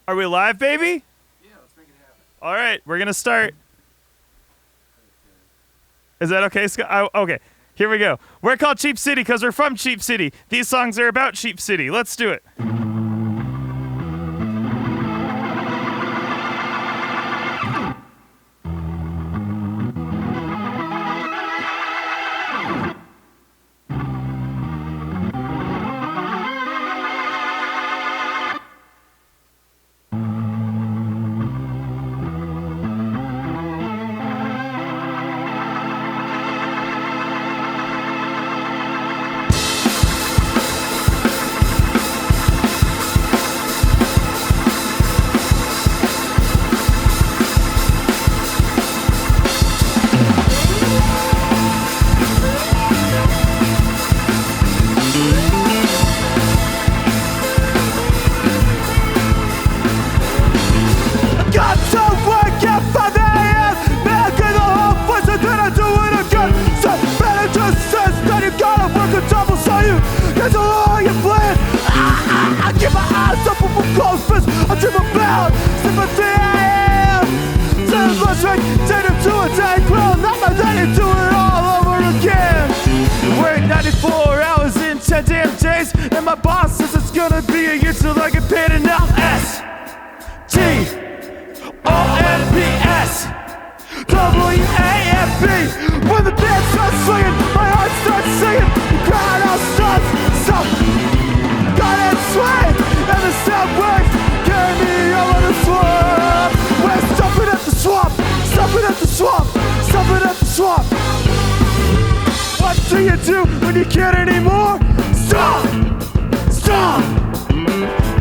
Are we live, baby? Yeah, let's make it happen. All right, we're gonna start. Is that okay, Scott? Okay, here we go. We're called Cheap City because we're from Cheap City. These songs are about Cheap City. Let's do it.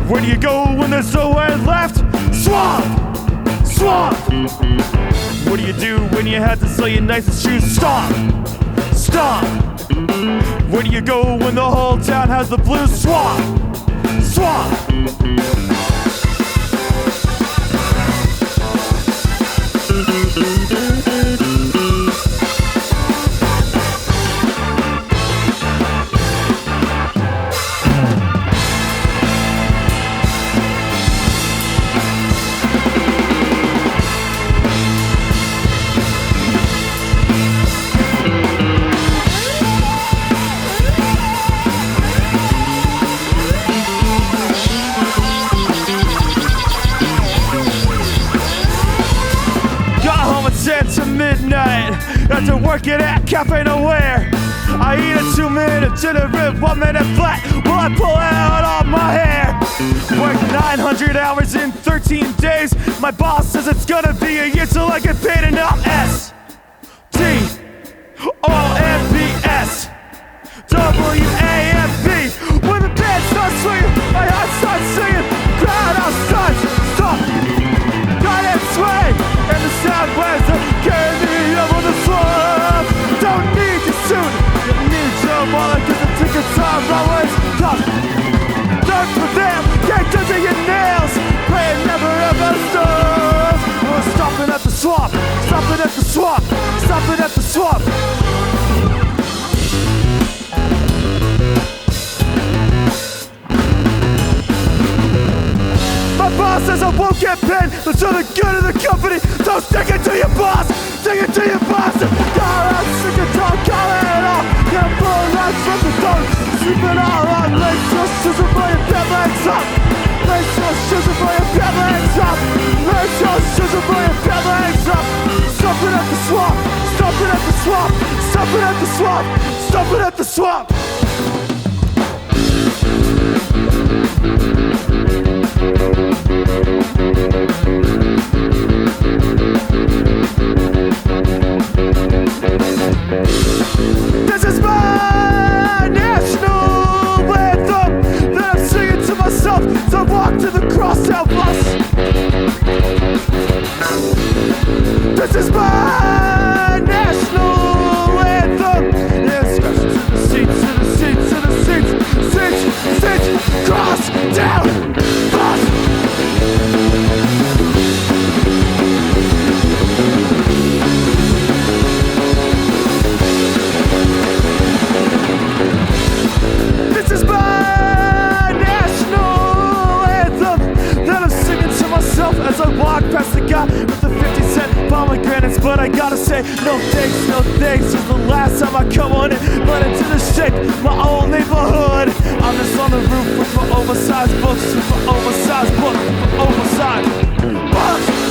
Where do you go when there's nowhere left? Swamp! Swamp! What do you do when you had to sell your nicest shoes? Stomp! Stomp! Where do you go when the whole town has the blues? Swamp! Swamp! After working at Cafe Nowhere, I eat a 2-minute dinner rib, 1 minute flat, while I pull out all my hair. Work 900 hours in 13 days. My boss says it's gonna be a year till I get paid enough. S-T-O-N-P-S W-A-M-B. When the band starts swinging, my heart starts singing, crowd outside, stop, got it sway, and the sound waves that carry me over the swamp. Don't need you soon, you need your wallet, cause the tickets are always tough. Dirt for them, can't touch your nails, playing never ever stops. We're stopping at the swamp, stopping at the swamp, stopping at the swamp. My boss says I won't get paid, but for the good of the company, don't stick it to your boss, stick it to your boss. Call out, stick it, don't call it off. Get full nights from the door, sleeping all on late, just scissor for your bed legs up. Late, just scissor for your bed legs up. Late, just scissor for your bed legs up. Stomping at the swamp, stomping at the swamp, stomping at the swamp, stomping at the swamp. This is my national anthem that I'm singing to myself as I walk to the crosstown bus. This is my national anthem. It's to the seats, to the seats, to the seats, seats, seats, crosstown bus. This is my national anthem that I'm singing to but I gotta say no thanks. It's the last time I come on it, but into the shape my own neighborhood. I'm just on the roof with my oversized books, with my oversized book, with my oversized books.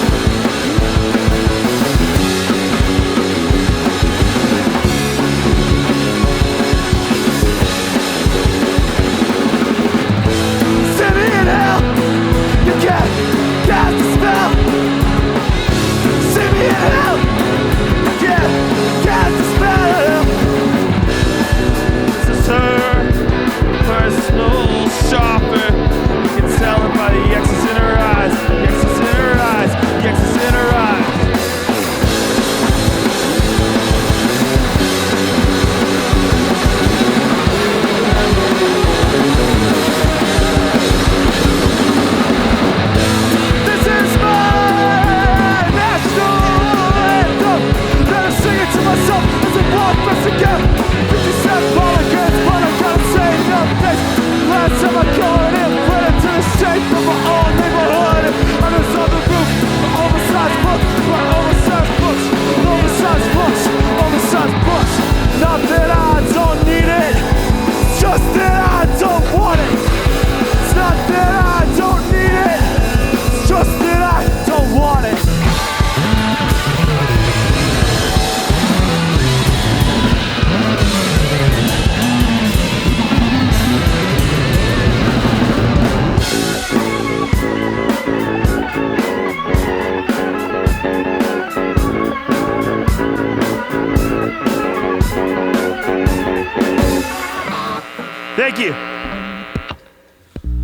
Thank you.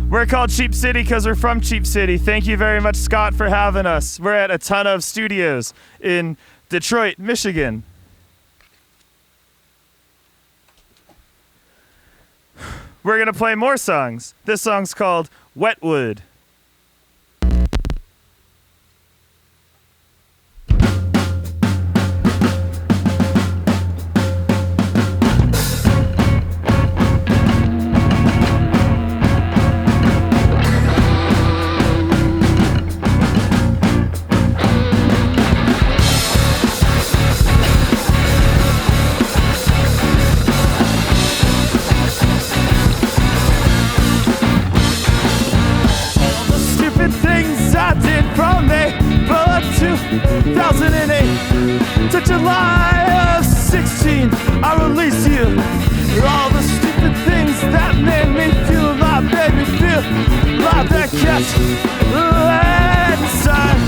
We're called Cheap City because we're from Cheap City. Thank you very much, Scott, for having us. We're at Atonuv Studios in Detroit, Michigan. We're going to play more songs. This song's called Wetwood. To July of 16, I release you. All the stupid things that made me feel alive, made me feel alive, that kept inside.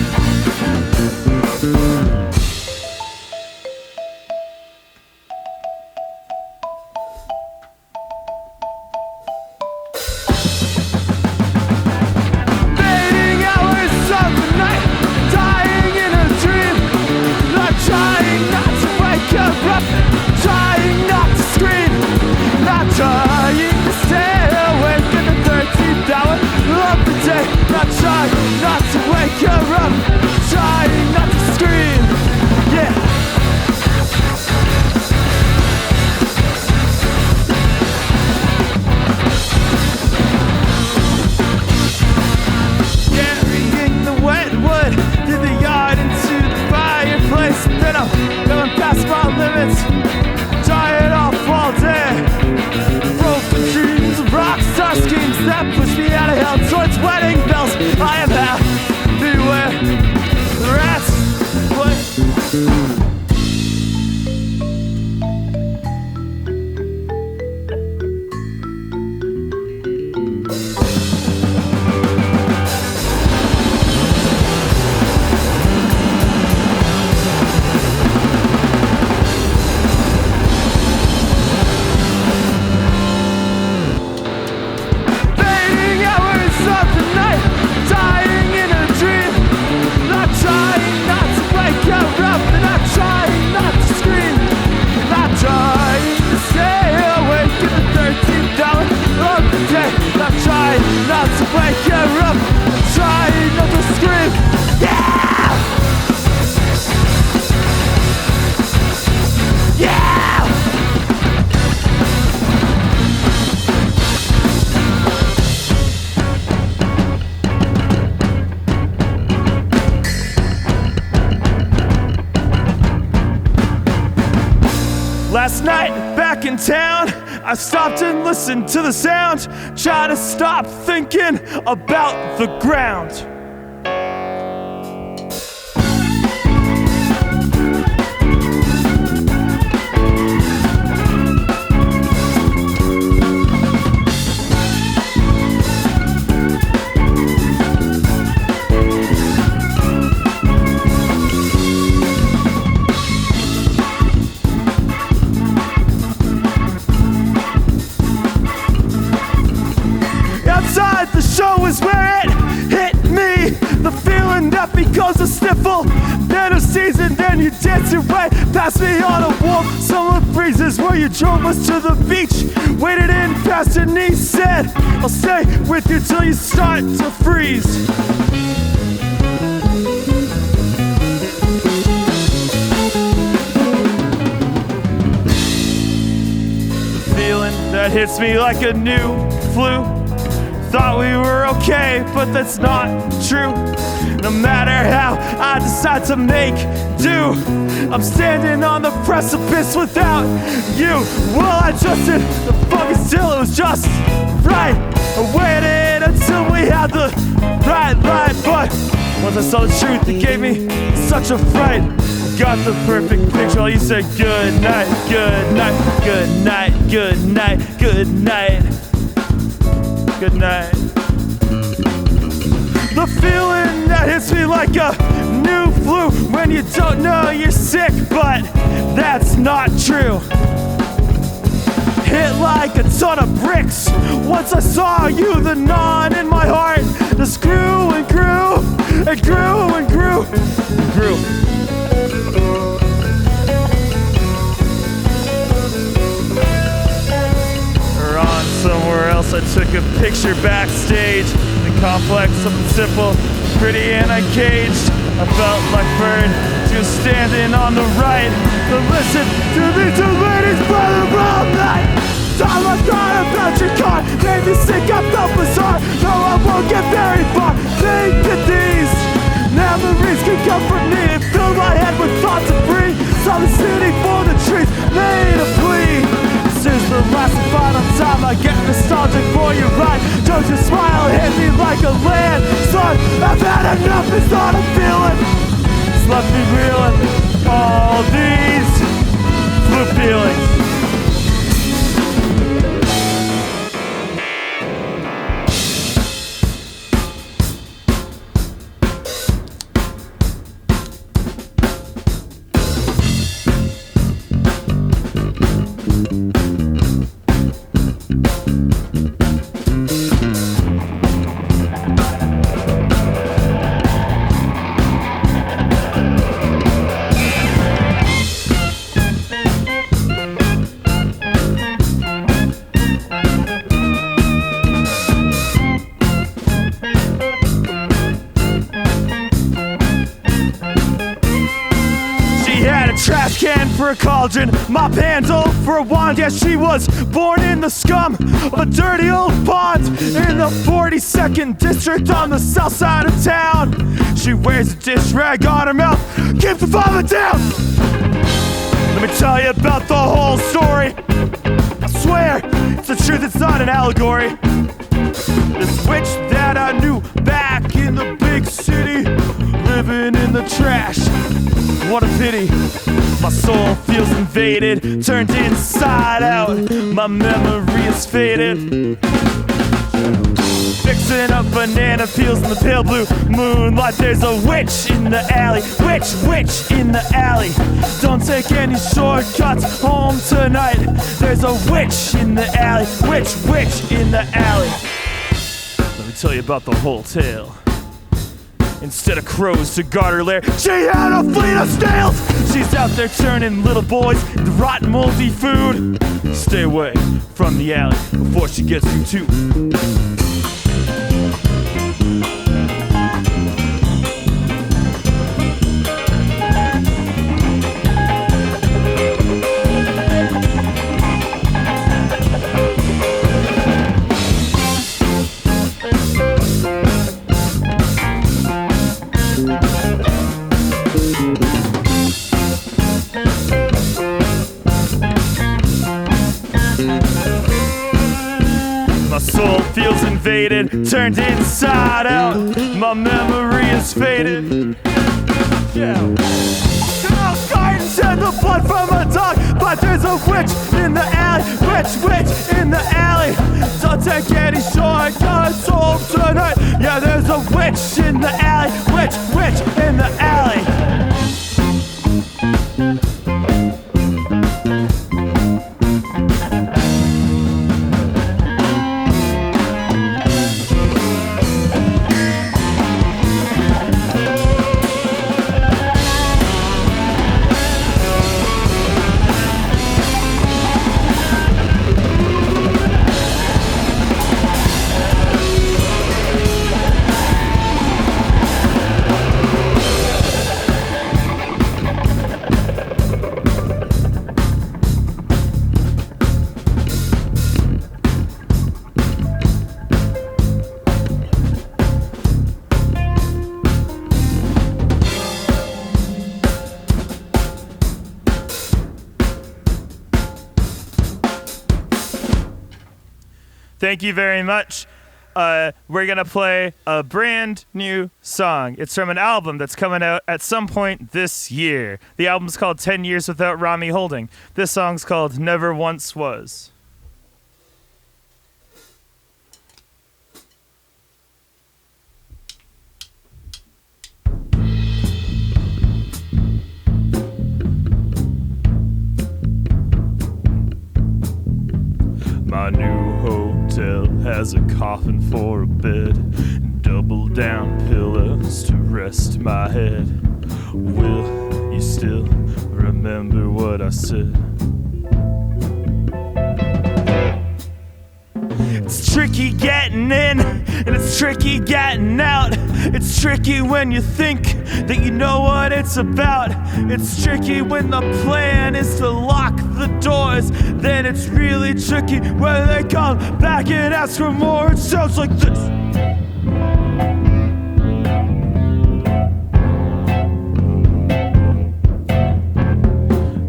Trying to stay awake in the 13th hour of the day. Not trying Last night, back in town, I stopped and listened to the sound, trying to stop thinking about the ground. Outside, the show is where it hit me. The feeling that becomes a sniffle, then a season, then you dance your way past me on a warm summer breezes where you drove us to the beach, waded in past your knees, said, I'll stay with you till you start to freeze. The feeling that hits me like a new flu. Thought we were okay, but that's not true. No matter how I decide to make do, I'm standing on the precipice without you. Well, I adjusted the focus till it was just right. I waited until we had the right light, but once I saw the truth, it gave me such a fright. Got the perfect picture while you said good night, good night, good night, good night, good night. Good night. The feeling that hits me like a new flu when you don't know you're sick, but that's not true. Hit like a ton of bricks. Once I saw you, the gnawing in my heart just grew and grew and grew and grew and grew. Somewhere else, I took a picture backstage. The complex, something simple, pretty and uncaged. I felt like Bird, just standing on the right to listen to these two ladies brother all night. Time I thought about your car made me sick, I felt bizarre. No, I won't get very far. Think that these memories can come from me and fill my head with thoughts of free. Saw the city for the trees, made a plea. This is the last and final time I get nostalgic for your ride. Don't you smile, hit me like a land. Son, I've had enough, it's not a feeling. It's left me reeling. All these blue feelings. Trash can for a cauldron, mop handle for a wand. Yeah, she was born in the scum of a dirty old pond in the 42nd district on the south side of town. She wears a dish rag on her mouth, keeps the vomit down. Let me tell you about the whole story. I swear, it's the truth, it's not an allegory. This witch that I knew back in the big city, living in the trash. What a pity. My soul feels invaded, turned inside out. My memory is faded. Fixing up banana peels in the pale blue moonlight. There's a witch in the alley. Witch in the alley. Don't take any shortcuts home tonight. There's a witch in the alley. Witch in the alley. Let me tell you about the whole tale. Instead of crows to guard her lair, she had a fleet of snails. She's out there turning little boys into rotten, moldy food. Stay away from the alley before she gets you too. My soul feels invaded, turned inside out. My memory is faded. Yeah. Gardens and the blood from a dog, but there's a witch in the alley. Witch in the alley. Don't take any shortcuts home tonight. Yeah, there's a witch in the alley. Witch in the alley. Thank you very much. We're going to play a brand new song. It's from an album that's coming out at some point this year. The album's called 10 Years Without Rami Holding. This song's called Never Once Was. My new hotel has a coffin for a bed, double down pillows to rest my head. Will you still remember what I said? It's tricky getting in, and it's tricky getting out. It's tricky when you think that you know what it's about. It's tricky when the plan is to lock the doors. Then it's really tricky when they come back and ask for more. It sounds like this.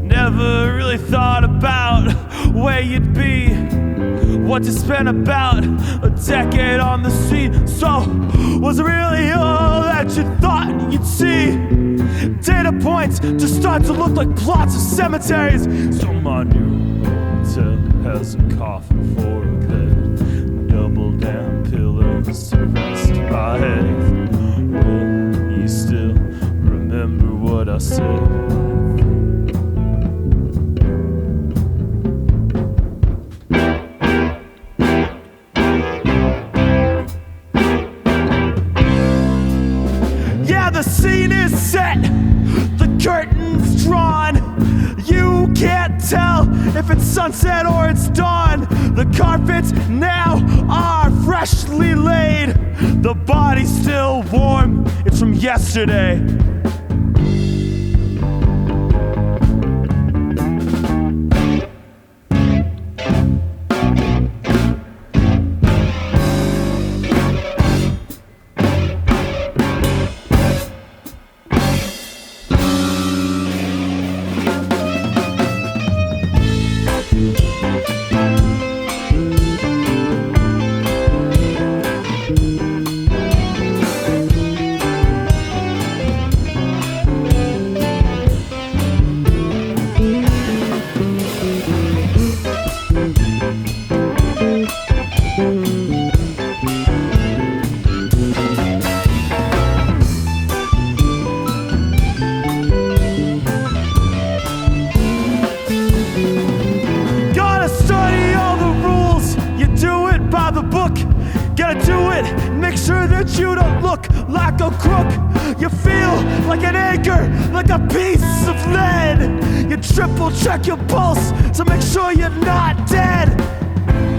Never really thought about where you'd be, what to spend about a decade on the scene. So, was it really all that you thought you'd see? Data points just start to look like plots of cemeteries. So my new hotel has a coffin for a bed, double down pillows to rest my head. Will you still remember what I said? The scene is set, the curtain's drawn. You can't tell if it's sunset or it's dawn. The carpets now are freshly laid. The body's still warm, it's from yesterday. You don't look like a crook. You feel like an anchor, like a piece of lead. You triple check your pulse to make sure you're not dead.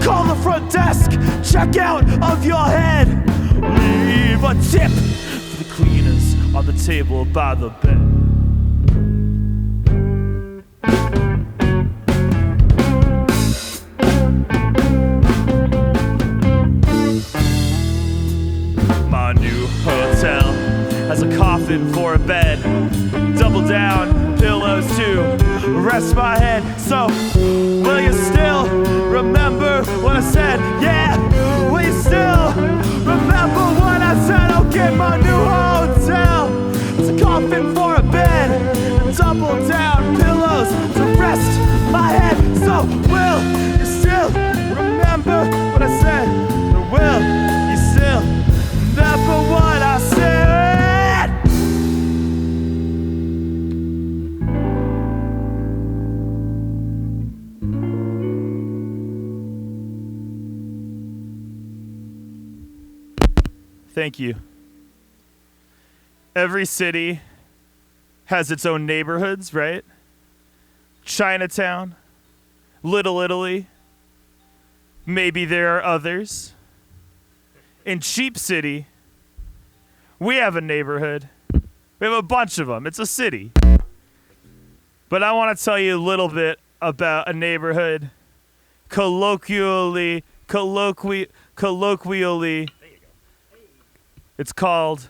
Call the front desk, check out of your head. Leave a tip for the cleaners on the table by the bed. Hotel has a coffin for a bed, double down pillows to rest my head. So, will you still remember what I said? Yeah. Thank you. Every city has its own neighborhoods, right? Chinatown, Little Italy. Maybe there are others. In Cheap City, we have a neighborhood. We have a bunch of them. It's a city. But I want to tell you a little bit about a neighborhood colloquially, it's called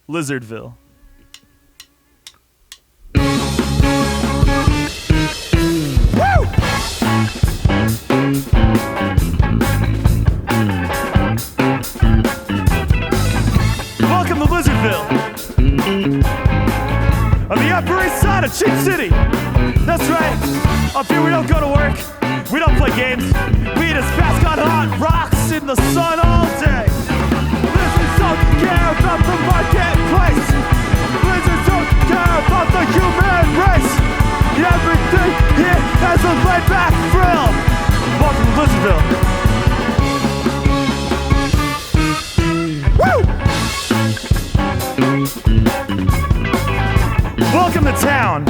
Blizzardville. Woo! Welcome to Blizzardville, on the Upper East Side of Cheap City. That's right. Up here we don't go to work. We don't play games. We eat as fast got hot rocks in the sun all day. Blizzards don't care about the marketplace. Blizzards don't care about the human race. Everything here has a laid-back thrill. Welcome to Blizzardville. Woo! Welcome to town.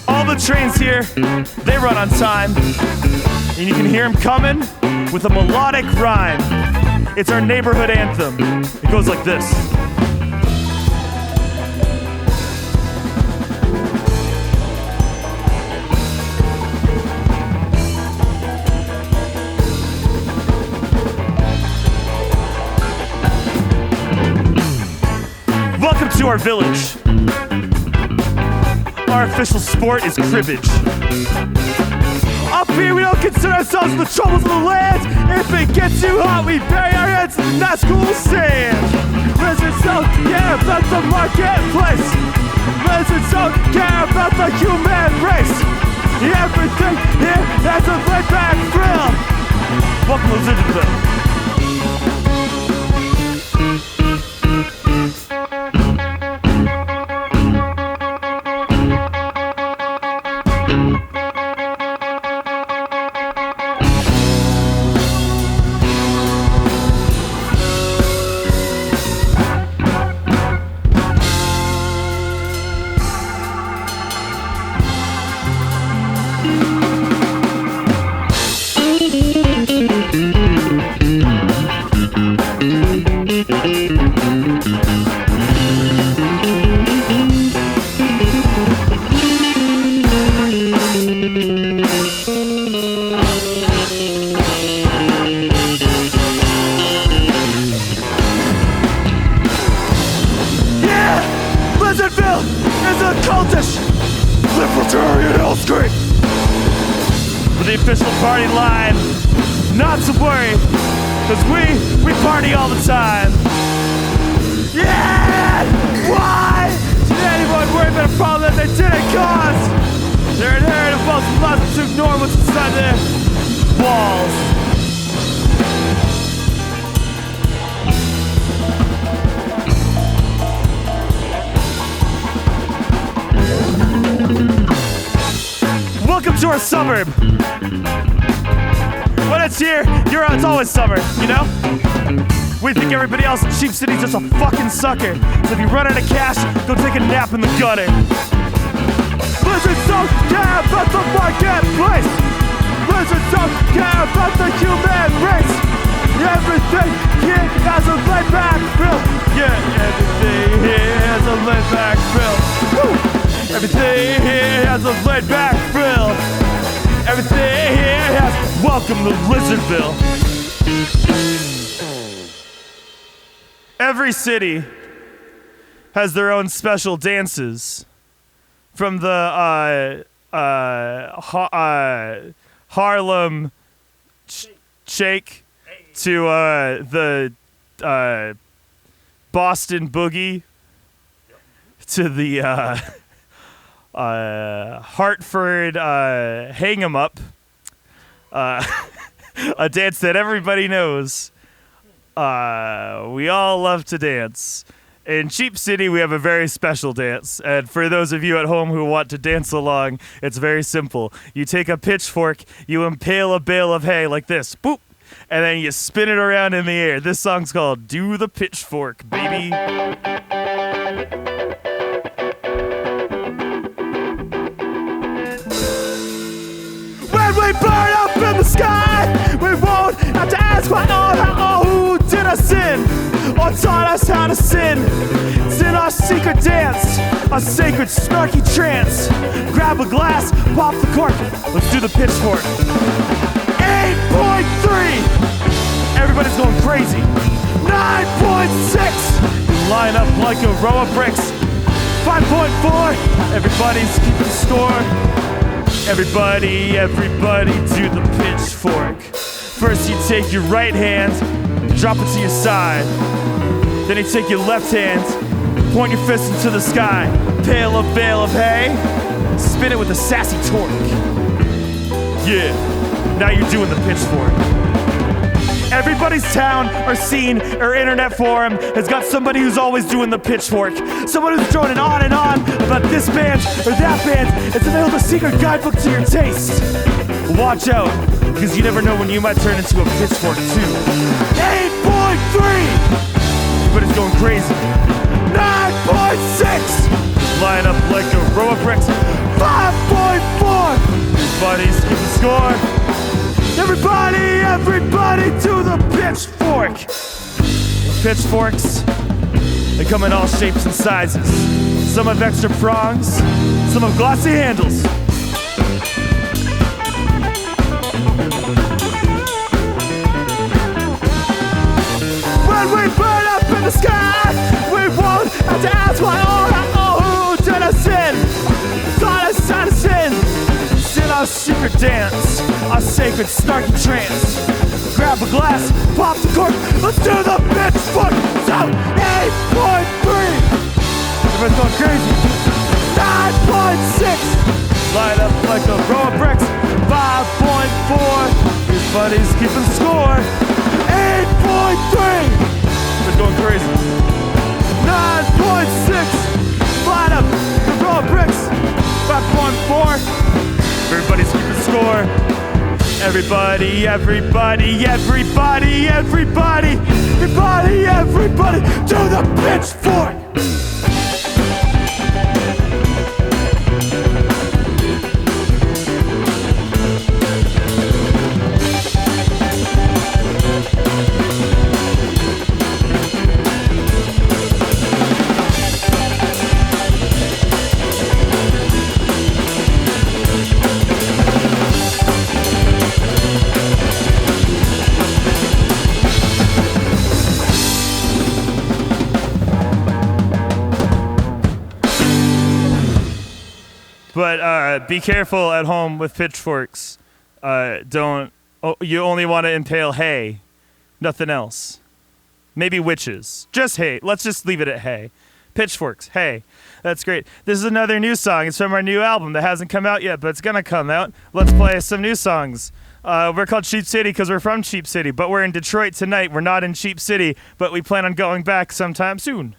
All the trains here, they run on time, and you can hear them coming with a melodic rhyme. It's our neighborhood anthem. It goes like this. Welcome to our village. Our official sport is cribbage. Up here we don't concern ourselves with the troubles of the land. If it gets too hot, we bury our heads in that school sand. Lizards don't care about the marketplace. Lizards don't care about the human race. Everything here has a laid-back thrill. Welcome to Blizzardville. Blizzardville is a cultish libertarian hellscape. For the official party line, not to worry, cause we party all the time. Yeah! Why should anyone worry about a problem that they didn't cause? They're inherited false philosophy to ignore what's inside their walls. Welcome to our suburb. When it's here, it's always summer, you know? We think everybody else in Cheap City's just a fucking sucker. So if you run out of cash, go take a nap in the gutter. Blizzards don't care about the marketplace. Blizzards don't care about the human race. Everything here has a laid-back thrill. Yeah, everything here has a laid-back thrill. Woo! Everything here has a laid-back thrill. Everything here has welcome to Blizzardville. Every city has their own special dances. From the Harlem Shake to the Boston Boogie to the Hartford Hang 'em Up, a dance that everybody knows. We all love to dance. In Cheap City, we have a very special dance, and for those of you at home who want to dance along, it's very simple. You take a pitchfork, you impale a bale of hay like this, boop. and then you spin it around in the air. This song's called Do the Pitchfork, baby. When we burn up in the sky, we won't have to ask why or how or who did us sin or taught us how to sin. It's in our secret dance, our sacred snarky trance. Grab a glass, pop the cork, let's do the pitchfork. 8.3, everybody's going crazy. 9.6, line up like a row of bricks. 5.4, everybody's keeping score. Everybody do the pitchfork. First you take your right hand, drop it to your side. Then you take your left hand, point your fist into the sky. Pail a bale of hay, spin it with a sassy torque. Yeah, now you're doing the pitchfork. Everybody's town or scene or internet forum has got somebody who's always doing the pitchfork. Someone who's droning on and on about this band or that band. It's a secret guidebook to your taste. Watch out, because you never know when you might turn into a pitchfork too. 8.3, everybody's going crazy. 9.6, line up like a row of bricks. 5.4, everybody's keeping score. Everybody to the pitchfork. Pitchforks, they come in all shapes and sizes. Some have extra prongs, some have glossy handles. When we burn up in the sky, we won't have to ask why or how or who did us in. Thought us how to sin. It's in our secret dance, our sacred snarky trance. Grab a glass, pop the cork, let's do the pitchfork. So 8.3, everyone's going crazy. 9.6, line up like a row of bricks. 5.4, everybody's keeping score. 8.3, everyone's going crazy. 9.6, line up the row of bricks. 5.4, everybody's keeping score. Everybody to the pitchfork. But be careful at home with pitchforks. You only want to impale hay, nothing else. Maybe witches. Just hay. Let's just leave it at hay. Pitchforks, hay. That's great. This is another new song. It's from our new album that hasn't come out yet, but it's gonna come out. Let's play some new songs. We're called Cheap City because we're from Cheap City, but we're in Detroit tonight. We're not in Cheap City, but we plan on going back sometime soon.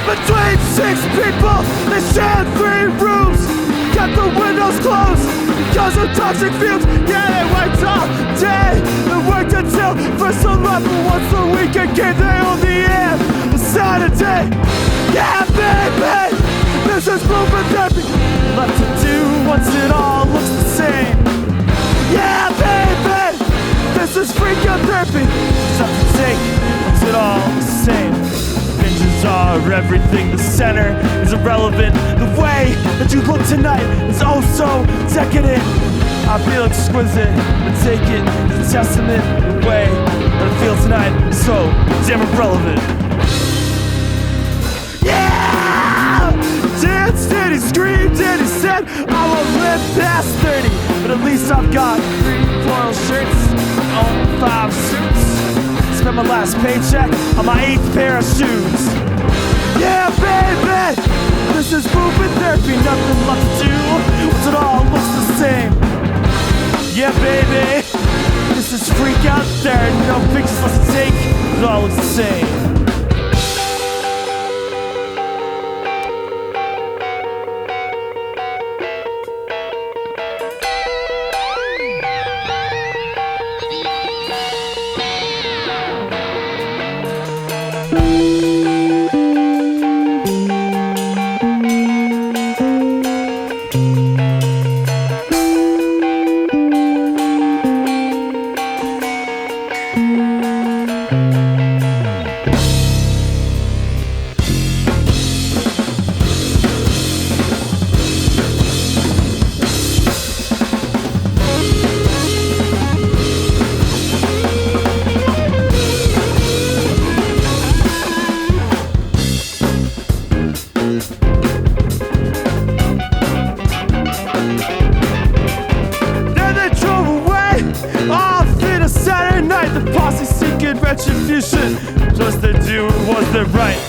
Between 6 people, they share 3 rooms. Got the windows closed because of toxic fumes. Yeah, they worked all day and worked until first 11. Once the weekend came, they only had a Saturday. Yeah, baby, this is movement therapy. Left to do once it all looks the same. Yeah, baby, this is freakout therapy. Something to take once it all the same. Binges are everything, the center is irrelevant. The way that you look tonight is oh so decadent. I feel exquisite, but take it as a testament. The way that I feel tonight is so damn irrelevant. Yeah! Danced and he screamed and he said I will live past 30, but at least I've got 3 floral shirts on. on my last paycheck on my 8th pair of shoes. Yeah, baby, this is movement therapy, nothing left to do once it all looks the same. Yeah, baby, this is freak out there, no pictures left to take, it all looks the same. Retribution, just to do what's the right.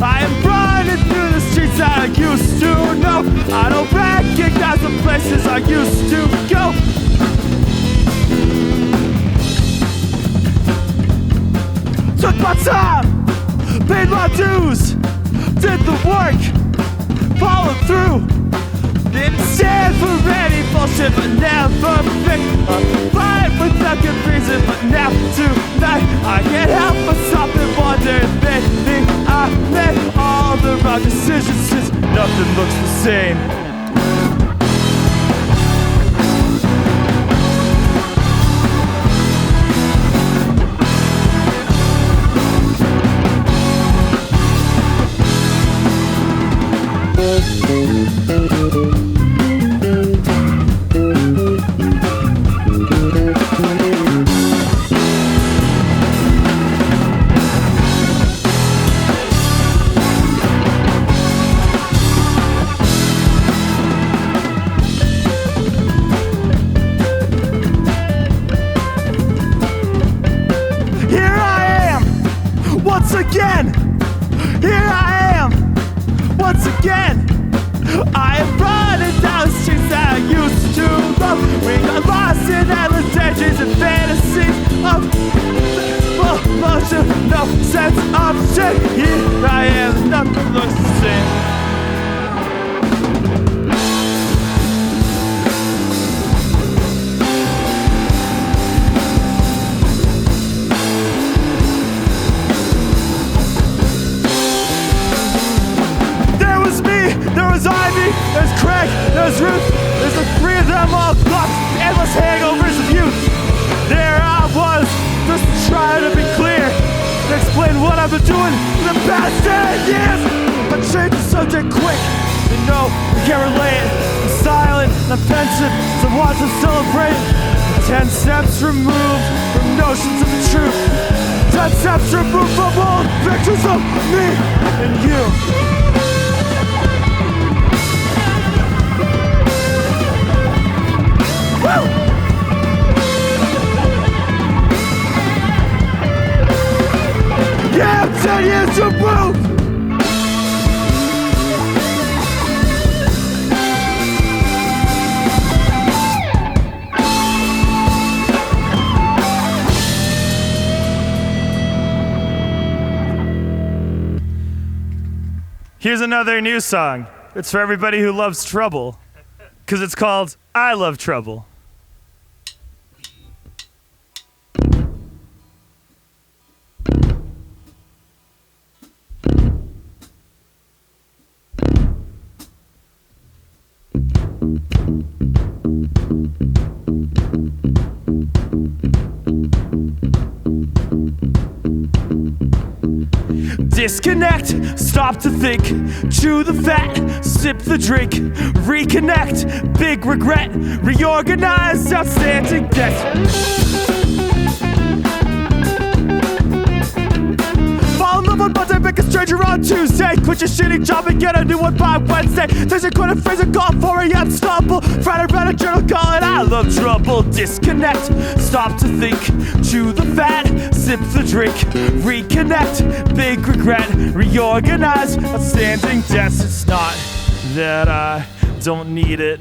I am running through the streets that I used to know. I don't recognize the places I used to go. Took my time, paid my dues, did the work, followed through. Didn't stand for any bullshit, but never picked a fight without good reason. But now tonight, I can't help myself and wonder if maybe I made all the wrong decisions, since nothing looks the same. Once again, here I am. Once again, I am running down the streets that I used to love. We got lost in endless daydreams and fantasies of motion, no sense of shit. Here I am, nothing looks the same. There's Ivy, there's Craig, there's Ruth, there's the three of them all blocked, endless hangovers of youth. There I was, just trying to be clear, to explain what I've been doing for the past 10 years. But change the subject quick, you know we can't relate. I'm silent, I'm pensive, so watch them celebrate. 10 steps removed from notions of the truth. 10 steps removed from old pictures of me and you. Yeah, 10 years removed. Here's another new song. It's for everybody who loves trouble, because it's called I Love Trouble. Disconnect, stop to think, chew the fat, sip the drink, reconnect, big regret, reorganize, outstanding debt. Fall in love on Monday, make a stranger on Tuesday. Quit your shitty job and get a new one by Wednesday. There's a quit a phrase and call 4 a.m. stumble. Friday write a journal, call it I love trouble. Disconnect, stop to think, chew the fat, sip the drink, reconnect, big regret, reorganize, outstanding debts. It's not that I don't need it,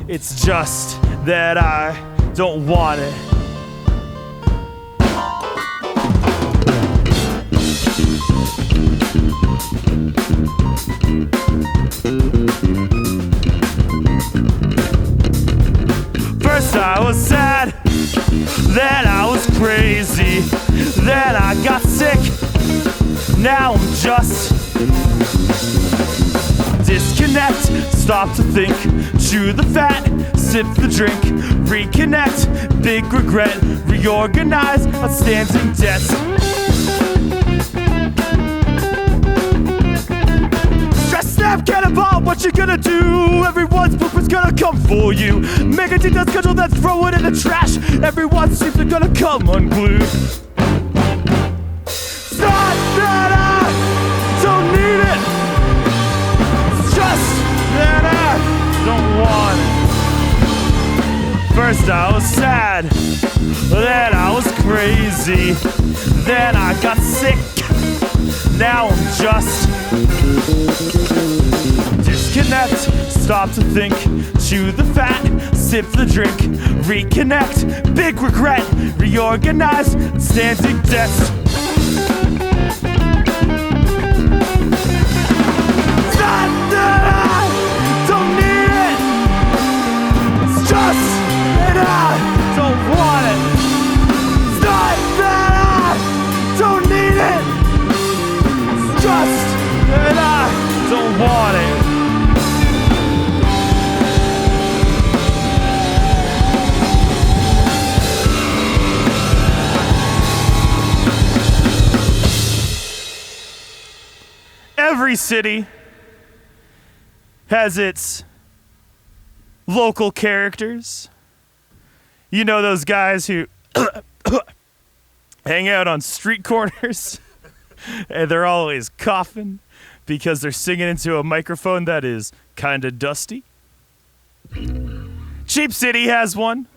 it's just that I don't want it. First I was sad, then I was crazy, then I got sick, now I'm just. Disconnect, stop to think, chew the fat, sip the drink, reconnect, big regret, reorganize, outstanding debts. Get about what you're gonna do. Everyone's poop is gonna come for you. Make a detailed schedule, then throw it in the trash. Everyone's sleeps are gonna come unglued. It's not that I don't need it, it's just that I don't want it. First I was sad, then I was crazy, then I got sick, now I'm just. Disconnect, stop to think, chew the fat, sip the drink, reconnect, big regret, reorganize, outstanding debts. It's not that I don't need it, it's just that I don't want it. It's not that I don't need it, it's just that I don't want it. Every city has its local characters. You know those guys who hang out on street corners and they're always coughing because they're singing into a microphone that is kinda dusty. Cheap City has one.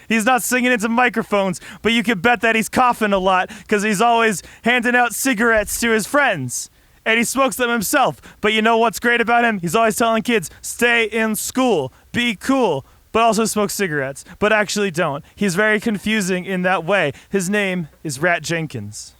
He's not singing into microphones, but you can bet that he's coughing a lot because he's always handing out cigarettes to his friends. And he smokes them himself. But you know what's great about him? He's always telling kids, stay in school, be cool, but also smoke cigarettes. But actually don't. He's very confusing in that way. His name is Rat Jenkins.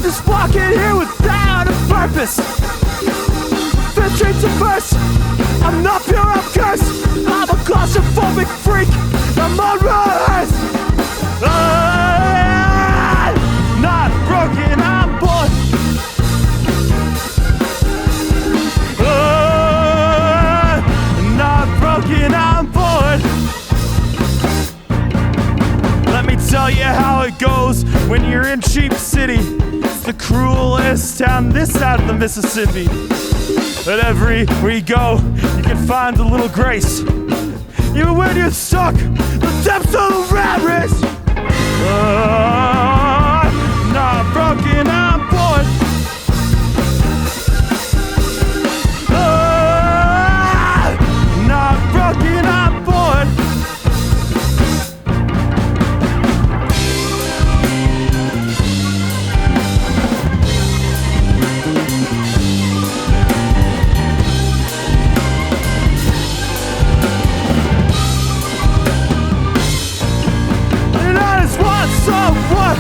Just walking here without a purpose. Fifth dreams at first. I'm not pure, I'm cursed. I'm a claustrophobic freak. I'm unrehearsed. Not broken, I'm bored. Not broken, I'm bored. Let me tell you how it goes when you're in Cheap City. The cruelest town this side of the Mississippi. But everywhere you go, you can find a little grace. Even when you're stuck, the depths of the rat race. Not broken, I'm bored. Not broken, I'm bored. Someone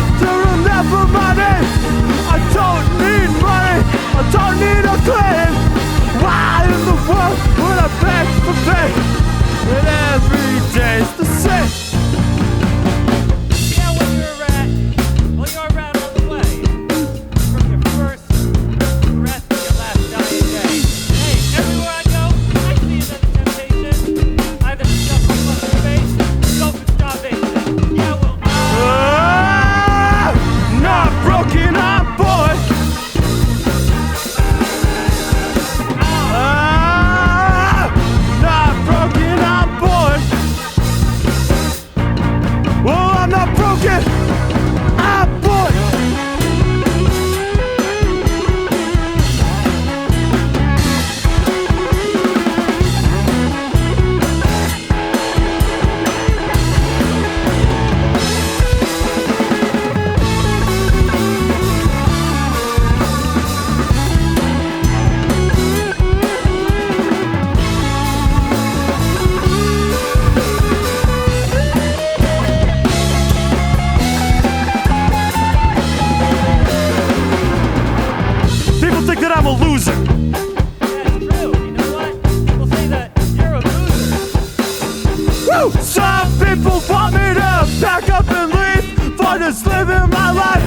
Some people want me to pack up and leave, for just living my life,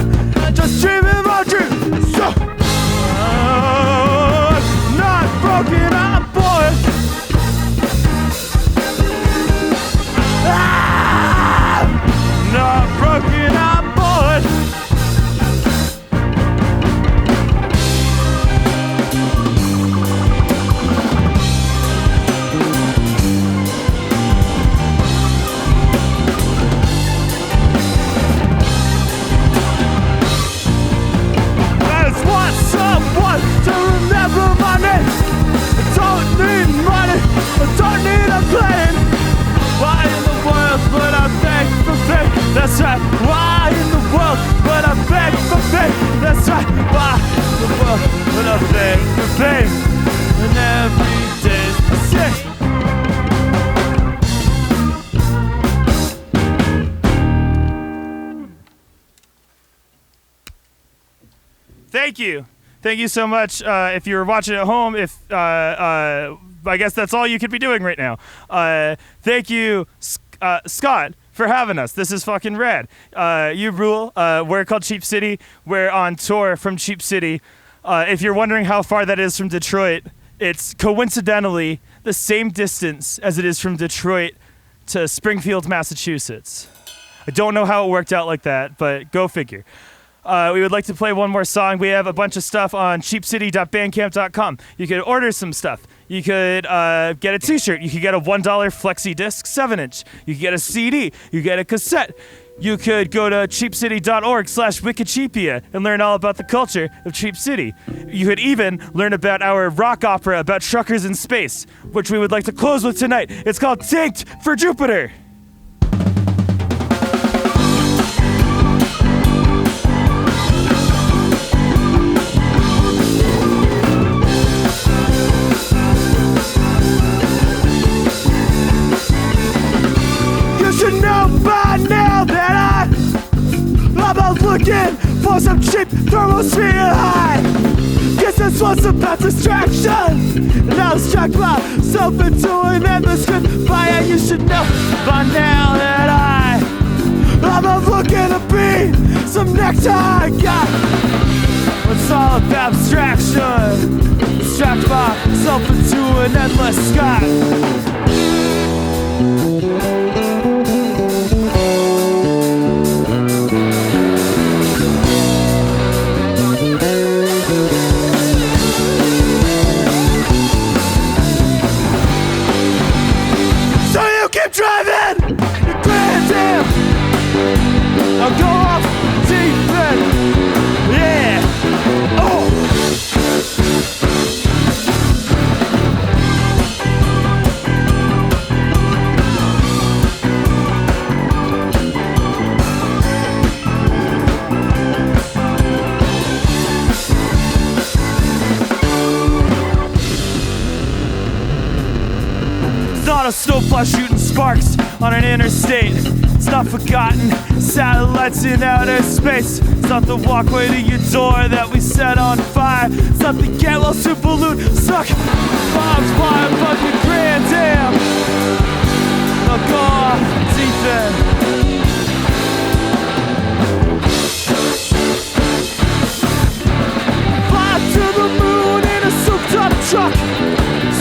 just dreaming my dreams. So, not broken, I'm bored. Not broken, I'm bored. Someone to remember my name. I don't need money, I don't need a plane. Why in the world would I beg for fame? That's right. Why in the world would I beg for fame? That's right. Why in the world would I beg for fame? And every day's the same. Thank you. Thank you so much. If you're watching at home, I guess that's all you could be doing right now. Thank you, Scott, for having us. This is fucking rad. You rule. We're called Cheap City. We're on tour from Cheap City. If you're wondering how far that is from Detroit, it's coincidentally the same distance as it is from Detroit to Springfield, Massachusetts. I don't know how it worked out like that, but go figure. We would like to play one more song. We have a bunch of stuff on cheapcity.bandcamp.com. You could order some stuff. You could get a t-shirt. You could get a $1 flexi disc 7-inch. You could get a CD. You could get a cassette. You could go to cheapcity.org/Wikicheapia and learn all about the culture of Cheap City. You could even learn about our rock opera about truckers in space, which we would like to close with tonight. It's called Tanked for Jupiter. You know by now that I'm out looking for some cheap thermosphere high. Guess this was about distraction, and I was struck by myself into an endless fire. You should know by now that I'm out looking to be some nectar guy. It's all about abstraction, distract myself into an endless sky. Keep driving, you grand damn. I'll go off deep end, yeah. Oh. It's not a snowplow shooting sparks on an interstate. It's not forgotten satellites in outer space. It's not the walkway to your door that we set on fire. It's not the get well super loot suck bombs flying fucking grand damn. I'll go off deep end. Fly to the moon in a souped up truck.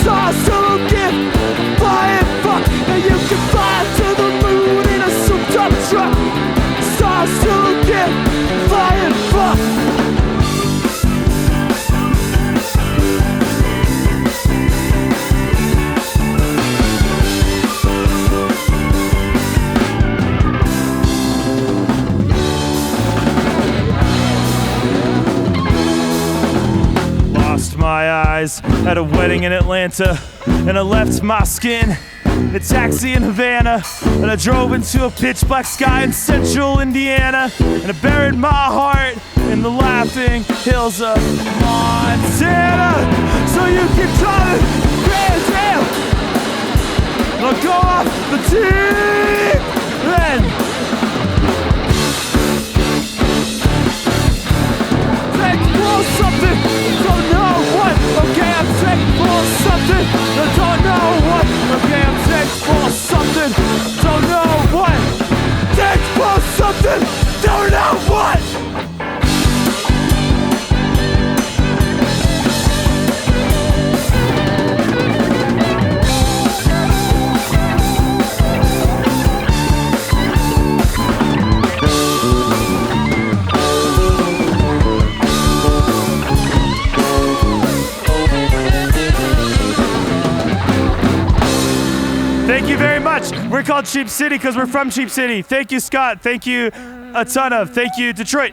Stars to look in, fly and fuck. And you can fly to the moon in a souped up truck. Stars to look in, fly and fuck. Lost my eyes at a wedding in Atlanta, and I left my skin in a taxi in Havana, and I drove into a pitch black sky in central Indiana, and I buried my heart in the laughing hills of Montana. So you can drive it, grand damn. I'll go off the deep end. Thankful something, don't know what. Okay, I'm thankful something, I don't know what. Okay, I'm thankful something. Thank you very much. We're called Cheap City because we're from Cheap City. Thank you, Scott. Thank you, Atonuv. Thank you, Detroit.